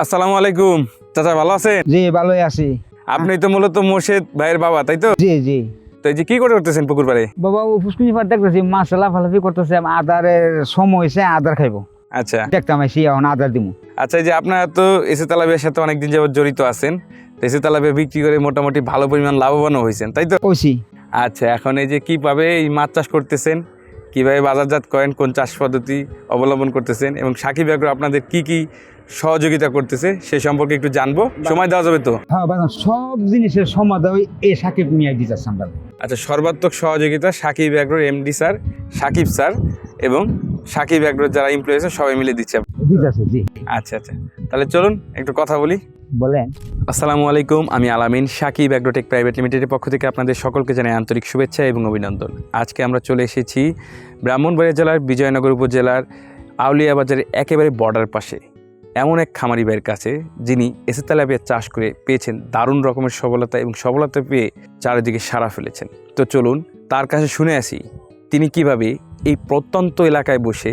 আসসালামু আলাইকুম চাচা, ভালো আছেন? জি ভালোই আছি। আপনি তো মূলত মোর্শেদ ভাইয়ের বাবা, তাই তো? জি জি তো এই যে কি করতেছেন পুকুর পাড়ে? বাবা ও ফুসকুনি পাট দেখতেছি মাছ লাফালাফি করতেছে, আদারের সময় হয়েছে, আদার খাইবো। আচ্ছা দেখতাম আইসি এখন আদার দিমু। আচ্ছা, এই যে আপনারা তো এসে তালাবিয়ার সাথে অনেকদিন যাবত জড়িত আছেন, তো এসে তালাবিয়া বিক্রি করে মোটামুটি ভালো পরিমাণ লাভবানও হয়েছেন, তাই তো? ওইসি আচ্ছা, এখন এই যে কিভাবে এই মাছ চাষ করতেছেন, কিভাবে বাজারজাত করেন, কোন চাষ পদ্ধতি অবলম্বন করতেছেন এবং সাকিব এগ্রো আপনাদের কি কি সহযোগিতা করতেছে সে সম্পর্কে একটু জানবো। সময় দেওয়া যাবে তো? হ্যাঁ বাজান, সব জিনিসের সমাধান ওই এই সাকিব মিয়া দিতেছে আমরা। আচ্ছা, সর্বাত্মক সহযোগিতা সাকিব এগ্রোর এমডি স্যার, সাকিব স্যার এবং সাকিব এগ্রোর যারা এমপ্লয়ি আছে সবাই মিলে দিচ্ছে। দিতেছে জি। আচ্ছা আচ্ছা, তাহলে চলুন একটু কথা বলি। বলেন। আসসালামু আলাইকুম, আমি আলামিন, সাকিব এগ্রোটেক প্রাইভেট লিমিটেডের পক্ষ থেকে আপনাদের সকলকে জানাই আন্তরিক শুভেচ্ছা এবং অভিনন্দন। আজকে আমরা চলে এসেছি ব্রাহ্মণবাড়িয়া জেলার বিজয়নগর উপজেলার আউলিয়া বাজারের একেবারে বর্ডার পাশে এমন এক খামারি ভাইয়ের কাছে, যিনি এসে তেলাপিয়া চাষ করে পেয়েছেন দারুণ রকমের সফলতা এবং সফলতা পেয়ে চারিদিকে সাড়া ফেলেছেন। তো চলুন তার কাছে শুনে আসি তিনি কিভাবে এই প্রত্যন্ত এলাকায় বসে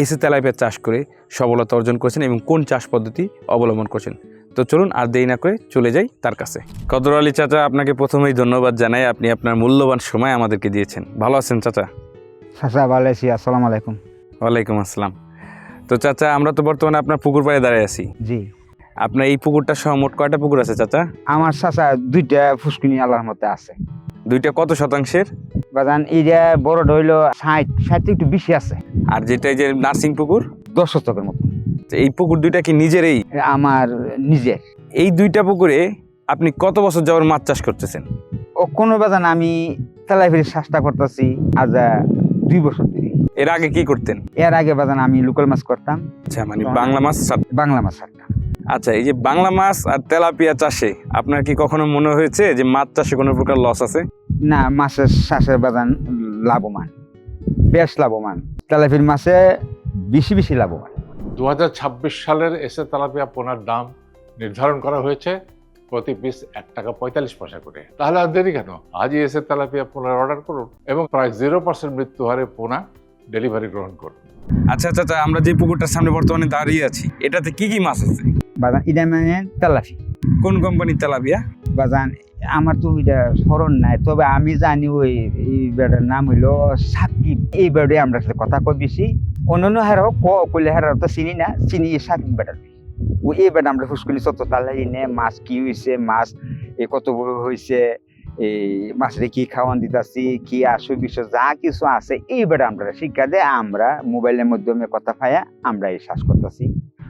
এসে তেলাপিয়া চাষ করে সফলতা অর্জন করেছেন এবং কোন চাষ পদ্ধতি অবলম্বন করছেন। তো চলুন আর দেরি না করে চলে যাই তার কাছে। কদর আলী চাচা, আপনাকে প্রথমেই ধন্যবাদ জানাই, আপনি আপনার মূল্যবান সময় আমাদেরকে দিয়েছেন। ভালো আছেন চাচা? চাচা ভালো আছি, আসসালামু আলাইকুম। ওয়ালাইকুম আসসালাম। তো চাচা, আমরা তো বর্তমানে আপনার পুকুর পাড়ে দাঁড়িয়ে আছি। জি। আপনার এই পুকুরটা সহ মোট কয়টা পুকুর আছে চাচা? আমার চাচা দুইটা ফুসকুনি আল্লাহর মধ্যে আছে। দুইটা কত শতাংশের? বাজান এইটা বড় হইল 60 একটু বেশি আছে। আর যেটা এই যে নার্সিং পুকুর 10 শতকের মতো। এই পুকুর দুইটা কি নিজেরই? আমার নিজের। এই দুইটা পুকুরে আপনি কত বছর যাওয়ার মাছ চাষ করতেছেন? ও কোনো বাজান আমি তেলাপিয়ার চাষটা করতেছি আজ 2 বছর ধরে। এর আগে কি করতেন? এর আগে বাজান আমি লোকাল মাছ করতাম। আচ্ছা, মানে বাংলা মাছ। বাংলা মাছ ছাড়তাম। আচ্ছা, এই যে বাংলা মাছ আর তেলাপিয়া চাষে আপনার কি কখনো মনে হয়েছে যে মাছ চাষে কোনো প্রকার লস আছে? না, মাছের চাষের বাজান লাভবান, বেশ লাভবান। তেলাপিয়ার মাছে বেশি বেশি লাভবান। 2026 সালের এসে তেলাপিয়া পোনার দাম নির্ধারণ করা হয়েছে প্রতি পিস 1 টাকা 45 পয়সা করে। তাহলে আর দেরি কেন, আজই এসে তেলাপিয়া পোনার অর্ডার করুন এবং প্রায় 0% মৃত্যু হারে পোনা ডেলিভারি গ্রহণ করুন। আচ্ছা চাচা, আমরা যে পুকুরটার সামনে বর্তমানে দাঁড়িয়ে আছি, এটাতে কি কি মাছ আছে? বাজান এটা মানে তেলাপি। কোন কোম্পানির তেলাপিয়া? বাজান আমার তো ওইটা স্মরণ নাই, তবে আমি জানি ওই এই বেড়ার নাম হইলো সাকিব। এই বেড়ে আমরা সাথে কথা কই বেশি, অন্যান্য হারাও কইলে হারাও তো চিনি না, চিনি সাকিব বেড়ার। ও এই বেড়া আমরা ফুসকুনি চত তালাই নে মাছ কি হয়েছে, মাছ এই কত বড় হয়েছে, এই মাছের কি খাওয়ান দিতেছি, কি আসো বিষয় যা কিছু আছে এই বেড়া আমরা শিক্ষা দেয়। আমরা মোবাইলের মাধ্যমে কথা পাইয়া আমরা এই শ্বাস করতেছি।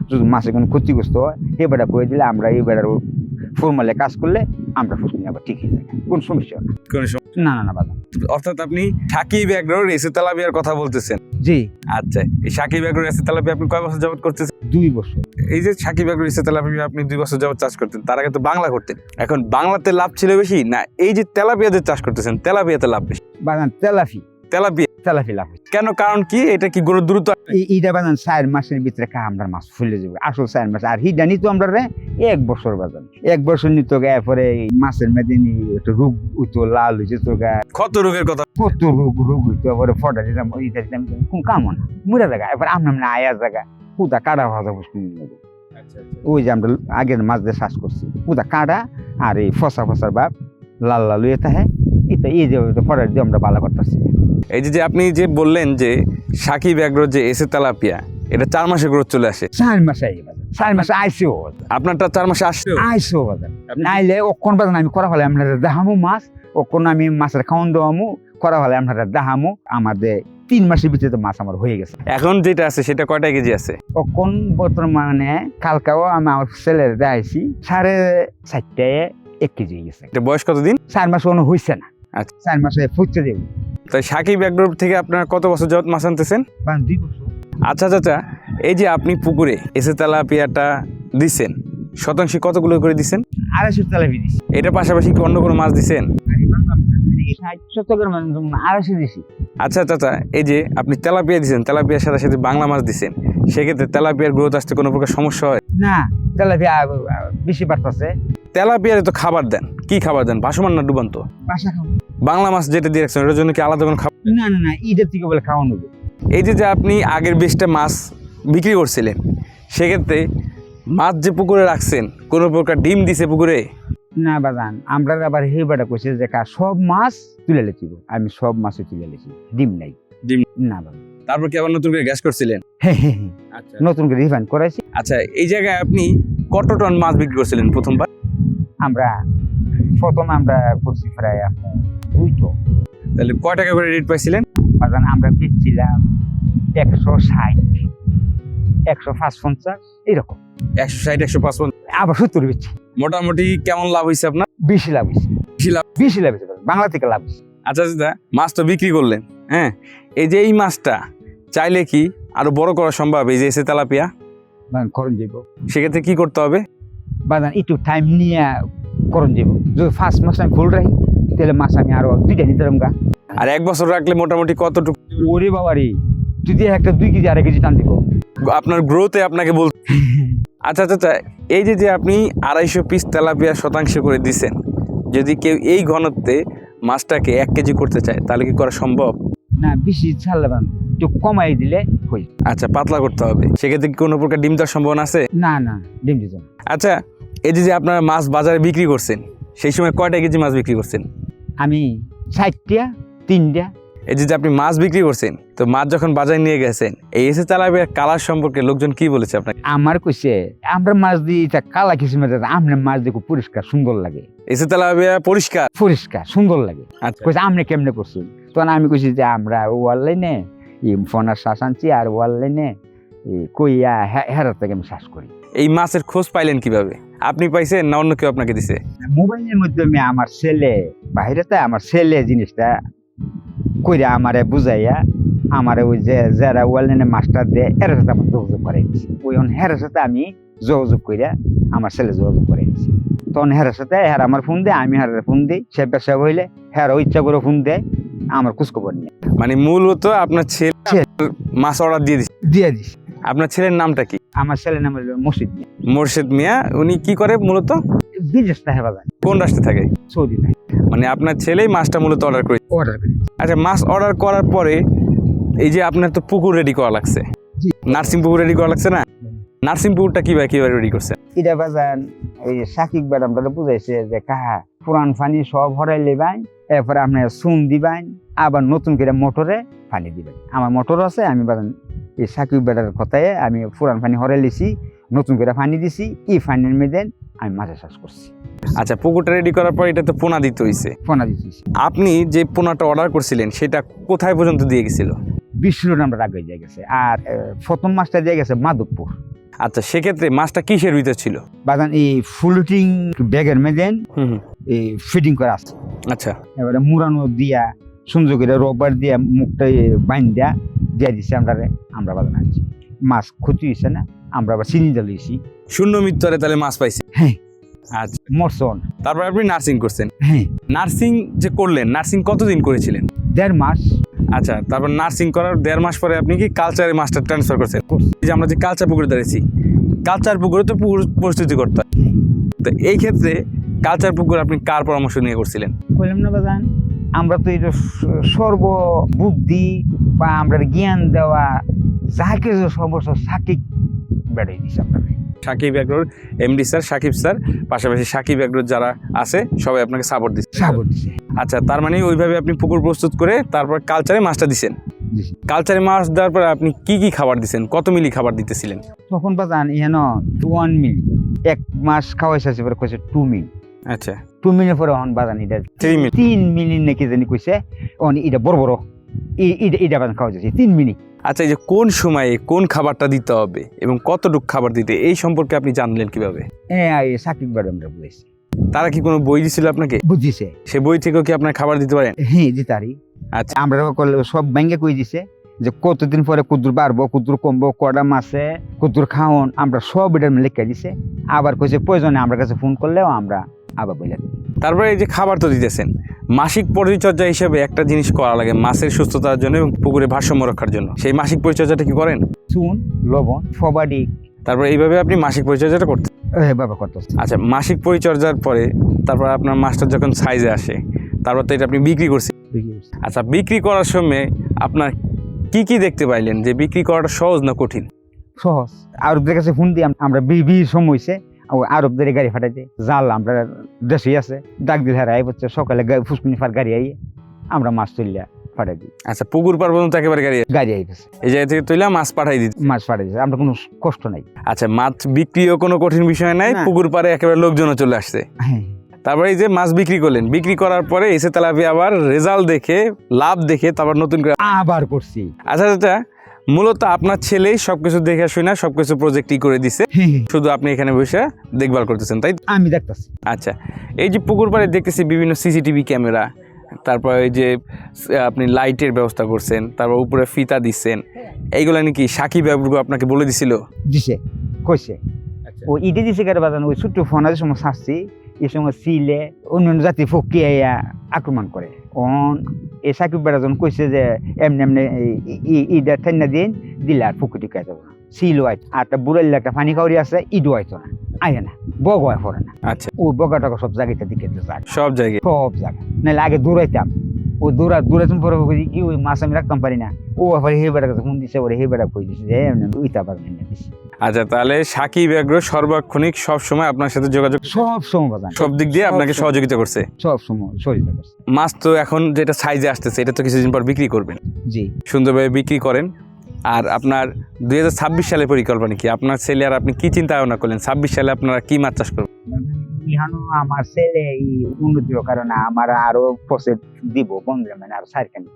যদি মাছের কোনো ক্ষতিগ্রস্ত হয় এই বেড়া করে দিলে আমরা এই বেড়ার ফর্মালে কাজ করলে আমরা ফুসকুনি আবার ঠিক হয়ে যায়, কোন সমস্যা না। না না না বাজান। অর্থাৎ আপনি সাকিব এগ্রোর এসে তেলাপিয়ার কথা বলতেছেন? জি। আচ্ছা, এই সাকিব এগ্রোর এসে তেলাপিয়া আপনি কয় বছর যাবত করতেছেন? 2 বছর। এই যে সাকিব এগ্রোর এসে তেলাপিয়া আপনি 2 বছর যাবত চাষ করতেন, তার আগে তো বাংলা করতেন। এখন বাংলাতে লাভ ছিল বেশি না এই যে তেলাপিয়াতে চাষ করতেছেন তেলাপিয়াতে লাভ বেশি? বাজান তেলাপি। তেলাপি লাভ কেন, কারণ কি? এটা কি গরুর দ্রুত? এইটা বাজান 4 মাসের ভিতরে আমরা মাছ ফুলে যাবে, আসল 4 মাস। আর হিডা নিত আমরা 1 বছর বাজান, 1 বছর নিত গায়ে পরে মাছের মেদিনী একটু রোগ হইতো, লাল হয়েছে তো গায়ে। কত রোগের কথা? কত রোগ হইতো, পরে ফটা দিতাম ওইটা দিতাম, কোন কামো না মুড়া জায়গা। এবার আমরা আয়া জায়গা পুদা কাটা ভাজা বসে ওই যে আমরা আগের মাছ দিয়ে চাষ করছি পুদা কাটা আর এই ফসা ফসার বাপ লাল লাল হয়ে থাকে। এটা এই যে ফটা দিয়ে আমরা বালা করতেছি। এই যে আপনি যে বললেন যে সাকিব এগ্রোর যে এসে তেলাপিয়া, এটা 4 মাসে গ্রোথ চলে আসে। 4 মাসে আই বাজার, 4 মাসে আইসেও আপনারটা 4 মাসে আসছেও? আইসেও বাজার। নাইলে অক্ষণ বাজার আমি করা হলে আপনারা দেখামো মাছ, অক্ষণ আমি মাছের খাওয়ান দেওয়ামো, করা হলে আপনারা দেখামো। আমাদের 3 মাসের ভিতরে মাছ আমার হয়ে গেছে। এখন যেটা আছে সেটা কয়টা কেজি আছে? অক্ষণ বর্তমানে কালকাও আমি আমার ছেলের দেখাইছি 4.5 1 কেজি গেছে। এটা বয়স কতদিন? 4 মাস কোনো হয়েছে না। আচ্ছা, 4 মাসে ফুটতে দেব। তাই সাকিব এগ্রোর থেকে আপনারা কত বছর যাবত মাছ আনতেছেন? 2 বছর। আচ্ছা চাচা, এই যে আপনি পুকুরে এসে তেলাপিয়াটা দিচ্ছেন, শতাংশে কতগুলো করে দিচ্ছেন? 250 তেলাপি দিছি। এটা পাশাপাশি কি অন্য কোনো মাছ দিচ্ছেন? 60 শতকের মানে 250 দিছি। আচ্ছা চাচা, এই যে আপনি তেলাপিয়া দিচ্ছেন, তেলাপিয়ার সাথে সাথে বাংলা মাছ দিচ্ছেন, সেক্ষেত্রে তেলাপিয়ার গ্রোথ আসতে কোনো প্রকার সমস্যা হয়? না, তেলাপি বেশি বাড়তেছে। তেলাপিয়ারে তো খাবার দেন, কি খাবার দেন? ভাসমান না ডুবান্ত? বাসা খাও। বাংলা মাছ যেটা দিয়ে রাখছেন এটার জন্য কি আলাদা কোনো খাবার? না না না, ঈদের থেকে বলে খাওয়ানো। এই যে আপনি আগের 20টা মাছ বিক্রি করছিলেন, সেক্ষেত্রে মাছ যে পুকুরে রাখছেন কোনো প্রকার ডিম দিছে পুকুরে? না বাজান, আমরা আবার হেবাটা কইছে যে সব মাছ তুলে লেছিব। আমি সব মাছই তুলে লেছি, ডিম নাই। ডিম না বাজান। তারপর কি আবার নতুন করে গ্যাস করছিলেন? আচ্ছা নতুন করে রিফাইন্ড করাইছি। আচ্ছা, এই জায়গায় আপনি কত টন মাছ বিক্রি করছিলেন প্রথমবার? আমরা করছি প্রায় 2 টন। তাহলে কয় টাকা করে রেট পাইছিলেন? বাজান আমরা বেচছিলাম 160, 155 এরকম। 160, 155, আবার 70 বেচছি। মোটামুটি কেমন লাভ হয়েছে আপনার? বেশি লাভ হয়েছে। বেশি লাভ হয়েছে বাংলা থেকে লাভ হয়েছে। আচ্ছা আচ্ছা, মাছ তো বিক্রি করলেন, হ্যাঁ, এই যে এই মাছটা চাইলে কি আরো বড় করা সম্ভব? এই যে এসে তেলাপিয়া করণ যাইব, সেক্ষেত্রে কি করতে হবে? বাজান একটু টাইম নিয়ে করণ যাইব। যদি ফার্স্ট মাছ আমি ফুল রাখি তাহলে মাছ আমি আরো 2টা নিতে পারবো। আর 1 বছর রাখলে মোটামুটি কতটুকু? ওরে বাবারে, যদি একটা 2 কেজি 2.5 কেজি টান দিব আপনার গ্রোথে আপনাকে বল। আচ্ছা আচ্ছা আচ্ছা, এই যে আপনি 250 পিস তেলাপিয়া শতাংশ করে দিচ্ছেন, যদি কেউ এই ঘনত্বে মাছটাকে 1 কেজি করতে চায় তাহলে কি করা সম্ভব? না, বেশি ছাড়লে বান একটু কমাই দিলে হই। আচ্ছা, পাতলা করতে হবে। সেক্ষেত্রে কি কোনো প্রকার ডিম দেওয়ার সম্ভাবনা আছে? না না, ডিম দিত না। আচ্ছা, এই যে আপনারা মাছ বাজারে বিক্রি করছেন, সেই সময় কয়টা কেজি মাছ বিক্রি করছেন? আমি 60টা 3টা। এই যে আপনি মাছ বিক্রি করছেন, তো মাছ যখন বাজারে নিয়ে গেছেন, এই এসে তেলাপিয়ার কালার সম্পর্কে লোকজন কি বলেছে আপনাকে? আমার কইছে আমরা মাছ দিই এটা কালা কিছু মেরে, আমরা মাছ দেখো পরিষ্কার সুন্দর লাগে। এসে তেলাপিয়া পরিষ্কার পরিষ্কার সুন্দর লাগে। আচ্ছা, কইছে আপনি কেমনে করছেন? তখন আমি কইছি যে আমরা অনলাইনে ফোনার শ্বাস আনছি, আর অনলাইনে কইয়া হেরার থেকে আমি শ্বাস করি। এই মাছের খোঁজ পাইলেন কিভাবে? আপনি পাইছেন না অন্য কেউ আপনাকে দিছে? মোবাইলের মাধ্যমে আমার ছেলে বাইরেতে, আমার ছেলে জিনিসটা কইরা আমারে বুঝাইয়া আমারে ওই যে যারা অনলাইনে মাস্টার দেয় এর সাথে আমার যোগাযোগ করে দিচ্ছি। ওই হেরার সাথে আমি যোগাযোগ কইরা আমার ছেলে যোগাযোগ করে দিচ্ছি। তখন হেরার সাথে হের আমার ফোন দেয়, আমি হেরার ফোন দিই। সে ব্যবসা হইলে হের ইচ্ছা করে ফোন দেয়, আমার খোঁজখবর নিয়ে। মানে মূলত আপনার ছেলে মাছ অর্ডার দিয়ে দিস। আপনার ছেলের নামটা কি? আমার ছেলের নাম হলো মুর্শিদ মিয়া। মোর্শেদ মিয়া। উনি কি করে মূলত? বিদেশটা হেবা যায়, কোন রাষ্ট্রে থাকে? সৌদি থাকে। মানে আপনার ছেলেই মাছটা মূলত অর্ডার করে? অর্ডার করে। আচ্ছা, মাছ অর্ডার করার পরে এই যে আপনার তো পুকুর রেডি করা লাগছে, নার্সিং পুকুর রেডি করা লাগছে না? নার্সিং পুকুরটা কিভাবে রেডি করছে? এটা বাজান ওই সাকিব ম্যাডাম বুঝাইছে যে কাহা পুরান পানি সব হরাই লেবাই, এরপরে আপনি চুন দিবেন, আবার নতুন করে মোটরে পানি দিবেন। আমার মোটর আছে, আমি বাজান এই সাকিব ম্যাডামের কথায় আমি পুরান পানি হরাই লিছি, নতুন করে পানি দিছি। এই পানির মধ্যে আমি মাছের চাষ করছি। আচ্ছা, পুকুরটা রেডি করার পর এটা তো পোনা দিতে হইছে। পোনা দিছি। আপনি যে পোনাটা অর্ডার করছিলেন সেটা কোথায় পর্যন্ত দিয়ে গেছিল? বিশ্বরোড আমরা আগে দিয়ে গেছে, আর প্রথম মাছটা দিয়ে গেছে মাধবপুর। আচ্ছা, সেক্ষেত্রে মাছটা কিসের ভিতর ছিল? বাগান এই ফ্লোটিং ব্যাগের মধ্যে এই ফিডিং করা আছে। আচ্ছা, এবারে মুরানো দিয়া সুন্দর করে রবার দিয়া মুখটা বাইন দিয়া দিয়ে দিচ্ছে আমরা বাগান আনছি। মাছ ক্ষতি হয়েছে না, আমরা আবার চিনি জ্বালিয়েছি। শূন্য মৃত্যুরে তাহলে মাছ পাইছি। হ্যাঁ, আচ্ছা, মরসন। তারপর আপনি নার্সিং করছেন। হ্যাঁ, নার্সিং যে করলেন, নার্সিং কতদিন করেছিলেন? 1.5 মাস। আচ্ছা, তারপর নার্সিং করার 1.5 মাস পরে আপনি কি কালচারে মাস্টার ট্রান্সফার করছেন? যে আমরা যে কালচার পুকুরে দাঁড়িয়েছি, কালচার পুকুরে তো পুকুর প্রস্তুতি করতে হয়। তো এই ক্ষেত্রে কালচার পুকুর আপনি কার পরামর্শ নিয়ে করছিলেন? বললাম না বাজান, আমরা তো এটা সর্ববুদ্ধি বা আমরা জ্ঞান দেওয়া যা কিছু সর্বস্ব সাকিব বেড়াই দিচ্ছে আপনাকে। সাকিব এগ্রোর এমডি স্যার, সাকিব স্যার, পাশাপাশি সাকিব এগ্রোর যারা আছে সবাই আপনাকে সাপোর্ট দিচ্ছে। আচ্ছা, তার মানে ওইভাবে আপনি পুকুর প্রস্তুত করে তারপর কালচারে মাছটা দিচ্ছেন। কালচারে মাছ দেওয়ার পরে আপনি কি খাবার দিচ্ছেন? কত মিলি খাবার দিতেছিলেন তখন? বাজান ইহেন 1 মিলি। 1 মাস খাওয়াইছে পরে কইছে 2 মিলি। আচ্ছা, 2 মিলির পরে অন বাজান এটা 3 মিলি নাকি জানি কইছে। অন এটা বড় বড় এটা বাজান খাওয়াইছে 3 মিলি। আচ্ছা, এই যে কোন সময়ে কোন খাবারটা দিতে হবে এবং কতটুকু খাবার দিতে, এই সম্পর্কে আপনি জানলেন কিভাবে? সাকিব ম্যাডামরা বুঝাইছে। তারা কি কোনো বই দিছিল আপনাকে? বুঝিছে। সে বই থেকেও কি আপনার খাবার দিতে পারেন? হ্যাঁ, দিতারি। আচ্ছা, আমরা সব ব্যাংকে কই দিছে যে কতদিন পরে কুদুর বাড়বো, কুদুর কমবো, কড়া মাছে কুদুর খাওন, আমরা সব এটার লিখে দিছে। আবার কইছে প্রয়োজনে আমার কাছে ফোন করলেও আমরা আবার বলে দিই। তারপরে এই যে খাবার তো দিতেছেন, মাসিক পরিচর্যা হিসেবে একটা জিনিস করা লাগে মাছের সুস্থতার জন্য এবং পুকুরে ভারসাম্য রক্ষার জন্য। সেই মাসিক পরিচর্যাটা কি করেন? চুন, লবণ, ফবাডিক। তারপর এইভাবে আপনি মাসিক পরিচর্যাটা করতে? বাবা করতে। আচ্ছা, মাসিক পরিচর্যার পরে তারপর আপনার মাছটা যখন সাইজে আসে, তারপর তো এটা আপনি বিক্রি করছেন। আচ্ছা, বিক্রি করার সময় আপনার কি দেখতে পাইলেন যে বিক্রি করাটা সহজ না কঠিন? সহজ আরবদের কাছে ফোন দিয়ে আমরা সময় হয়েছে আরবদের গাড়ি ফাটাইতে জাল আমরা দেশে আছে ডাক দিল হারাই বলছে সকালে ফুসকুনি ফার গাড়ি আইয়ে আমরা মাছ তুলিয়া ফাটাই দিই। আচ্ছা, পুকুর পার পর্যন্ত একেবারে গাড়ি আইতেছে, এই জায়গা থেকে তুইলা মাছ পাঠাই দিতে। মাছ ফাটাই দিচ্ছে, আমরা কোনো কষ্ট নাই। আচ্ছা, মাছ বিক্রিও কোনো কঠিন বিষয় নাই, না। পুকুর পারে একেবারে লোকজনও চলে আসছে। হ্যাঁ, তারপরে এই যে মাছ বিক্রি করলেন, বিক্রি করার পরে এসে তেলাপিয়া আবার রেজাল্ট দেখে লাভ দেখে তারপর নতুন করে আবার করছি। আচ্ছা আচ্ছা, মূলত আপনার ছেলেই সবকিছু দেখে শুনে সবকিছু প্রজেক্টই করে দিছে, শুধু আপনি এখানে বসে দেখভাল করতেছেন, তাই? আমি দেখতেছি। আচ্ছা, এই যে পুকুর পাড়ে দেখতেছি বিভিন্ন সিসিটিভি ক্যামেরা, তারপর এই যে আপনি লাইটের ব্যবস্থা করছেন, তারপর উপরে ফিতা দিচ্ছেন, এইগুলো নাকি সাকিব বাবু আপনাকে বলে দিছিল? দিছে, কইছে। ও ইডি দিছে কেটে বাজান, ওই ছোট্ট ফোনের সময় ছাড়ছি, এই সময় সিলে অন্যান্য জাতি ফকিয়ে আক্রমণ করে। এই সাকিব বেড়াজন কইছে যে এমনি এমনি ইডা ঠান্ডা দিন দিলে আর পুকুরি কাজ যাবো না, সিল আইত আর একটা বুড়াইলে একটা পানি কাউরি আছে, ইডও আইতো না, আয় না, বগ হয় পড়ে না। আচ্ছা, ওই বগাটাকে সব জায়গাতে দিকে সব জায়গায় সব জায়গা নাহলে আগে দৌড়াইতাম, ও দৌড়াইতাম পরে কি ওই মাছ আমি রাখতাম পারি না, ও আবার হে বেড়া কাছে ফোন দিছে, ওরে হে বেড়া কই দিছে যে এমনি উইতা পারবেন না দিছি। আচ্ছা, তাহলে সাকিব এগ্রো সর্বক্ষণিক সব সময় আপনার সাথে যোগাযোগ, সব সময় বাজান, সব দিক দিয়ে আপনাকে সহযোগিতা করছে, সব সময় সহযোগিতা করছে। মাছ তো এখন যেটা সাইজে আসতেছে এটা তো কিছুদিন পর বিক্রি করবেন, জি, সুন্দরভাবে বিক্রি করেন। আর আপনার 2026 সালের পরিকল্পনা কি? আপনার ছেলে আর আপনি কি চিন্তা ভাবনা করলেন 26 সালে আপনারা কি মাছ চাষ করবেন? ইহানো আমার ছেলে উন্নতির কারণে আমার আরো প্রজেক্ট দিব, বন্ধু মানে আর সাইরখানি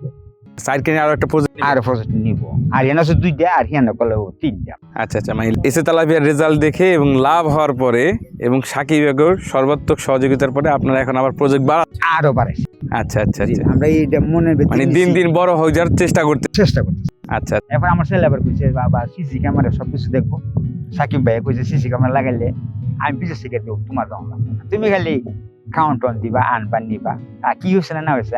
সাইডকে আরো একটা প্রজেক্ট, আর প্রজেক্ট নিব, আর হেন আছে 2টা আর হেন কলে 3টা। আচ্ছা আচ্ছা, মানে এসে তেলাপিয়ার রেজাল্ট দেখে এবং লাভ হওয়ার পরে এবং সাকিব এগ্রোর সর্বাত্মক সহযোগিতার পরে আপনারা এখন আবার প্রজেক্ট বাড়া আরো বাড়াইছে। আচ্ছা আচ্ছা আচ্ছা, আমরা এইটা মনের ভিতরে মানে দিন দিন বড় হয়ে যাওয়ার চেষ্টা করতেছি। আচ্ছা, এখন আমার ছেলে আবার কইছে বাবা সিসি ক্যামেরা সবকিছু দেখবো। সাকিব ভাই কইছে সিসি ক্যামেরা লাগাইলে আমি পিছিয়ে শিখে দেবো, তোমার দাম লাগবে না, তুমি খালি কাউন্ট অন দিবা, আনবা নিবা, আর কি হয়েছে না হয়েছে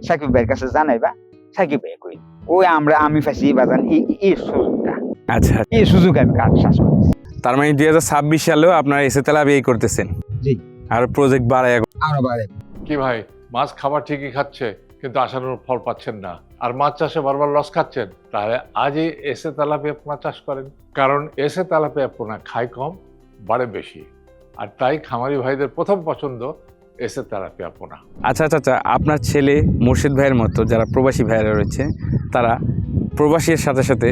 সাকিব ভাইয়ের কাছে জানাইবা, সাকিব ভাই কই ওই আমি ফাঁসি বাজান এই সুযোগটা। আচ্ছা, এই সুযোগ আমি কাজ শাস করতেছি। তার মানে 2026 সালেও আপনারা এসে তেলাপিয়াই করতেছেন? জি, আর প্রজেক্ট বাড়ায় আরো বাড়ে। কি ভাই, মাছ খাবার ঠিকই খাচ্ছে কিন্তু আশানুরূপ ফল পাচ্ছেন না, আর মাছ চাষে বারবার লস খাচ্ছেন, তাহলে আজই এসে তেলাপিয়া পোনা চাষ করেন। কারণ এসে তেলাপিয়া পোনা খায় কম, বাড়ে বেশি, আর তাই খামারি ভাইদের প্রথম পছন্দ এসে তেলাপিয়া পোনা। আচ্ছা আচ্ছা আচ্ছা, আপনার ছেলে মুর্শিদ ভাইয়ের মতো যারা প্রবাসী ভাইয়েরা রয়েছে, তারা প্রবাসীর সাথে সাথে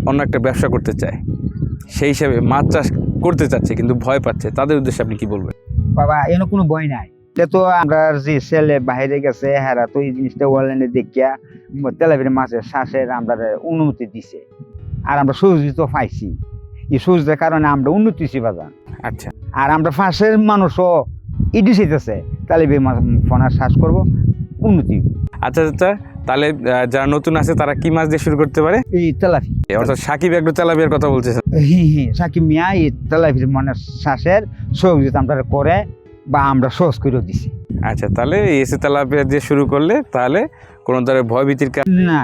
অন্য একটা ব্যবসা করতে চায়, সেই হিসাবে মাছ চাষ করতে চাচ্ছে কিন্তু ভয় পাচ্ছে, তাদের উদ্দেশ্যে আপনি কি বলবেন? বাবা এনে কোনো ভয় নাই, এটা তো আমরা যে ছেলে বাইরে গেছে হেরা তো এই জিনিসটা অনলাইনে দেখিয়া তেলাপিয়া মাছের শ্বাসের আমরা অনুমতি দিছে, আর আমরা সহযোগিতা পাইছি, এই সহযোগিতার কারণে আমরা উন্নতি হয়েছি বাজান। আচ্ছা, আর আমরা পাশের মানুষও ইডি চাইতেছে তেলাপিয়া মাছ ফোনার শ্বাস করবো, উন্নতি। আচ্ছা আচ্ছা, তাহলে যারা নতুন আছে তারা কি মাছ দিয়ে শুরু করতে পারে? এই তেলাপিয়া, অর্থাৎ সাকিব এগ্রো তেলাপিয়ার কথা বলতেছেন? সাকিব মিয়া এই তেলাপিয়া মানে শ্বাসের সহযোগিতা আমরা করে বা আমরা সহজ করে দিছি। আচ্ছা, তাহলে এসে তেলাপিয়া দিয়ে শুরু করলে তাহলে কোনো ধরনের ভয় ভীতির কারণ না,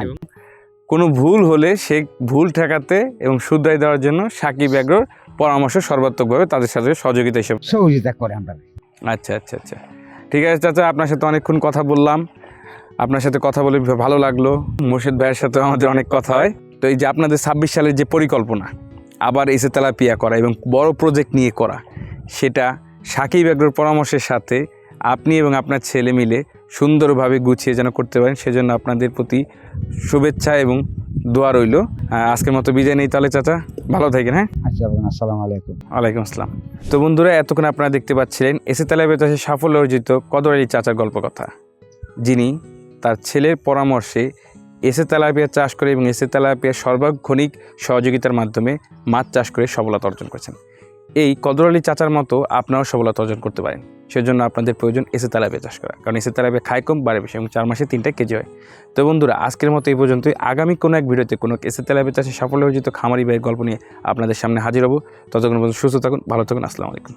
কোনো ভুল হলে সে ভুল ঠেকাতে এবং শুধরাই দেওয়ার জন্য সাকিব এগ্রোর পরামর্শ সর্বাত্মকভাবে তাদের সাথে সহযোগিতা হিসেবে সহযোগিতা করে আমরা। আচ্ছা আচ্ছা আচ্ছা, ঠিক আছে চাচা, আপনার সাথে অনেকক্ষণ কথা বললাম, আপনার সাথে কথা বলে ভালো লাগলো। মুর্শিদ ভাইয়ের সাথে আমাদের অনেক কথা হয়। তো এই যে আপনাদের 26 সালের যে পরিকল্পনা আবার এসে তেলাপিয়া করা এবং বড় প্রজেক্ট নিয়ে করা, সেটা সাকিব এগ্রোর পরামর্শের সাথে আপনি এবং আপনার ছেলে মিলে সুন্দরভাবে গুছিয়ে যেন করতে পারেন, সেজন্য আপনাদের প্রতি শুভেচ্ছা এবং দোয়া রইল। আজকের মতো বিদায় নেই তাহলে চাচা, ভালো থাকেন। হ্যাঁ, আচ্ছা, আসসালামু আলাইকুম। ওয়ালাইকুম আসসালাম। তো বন্ধুরা, এতক্ষণ আপনারা দেখতে পাচ্ছিলেন এসে তেলাপিয়া চাষে সাফল্য অর্জিত কদর আলী চাচার গল্প কথা, যিনি তার ছেলের পরামর্শে এসে তেলাপিয়া চাষ করে এবং এসে তেলাপিয়া সর্বাক্ষণিক সহযোগিতার মাধ্যমে মাছ চাষ করে সফলতা অর্জন করেছেন। এই কদর আলী চাচার মতো আপনারাও সফলতা অর্জন করতে পারেন, সেজন্য আপনাদের প্রয়োজন এসে তেলাপিয়া চাষ করা, কারণ এসে তেলাপিয়া খায় কম, বাড়ে বেশি এবং 4 মাসে 3টা কেজি হয়। তো বন্ধুরা, আজকের মতো এই পর্যন্তই। আগামী কোনো এক ভিডিওতে কোনো এসে তেলাপিয়া চাষে সাফল্য অর্জিত খামারি ভাইয়ের গল্প নিয়ে আপনাদের সামনে হাজির হব। ততক্ষণ পর্যন্ত সুস্থ থাকুন, ভালো থাকুন, আসসালামু আলাইকুম।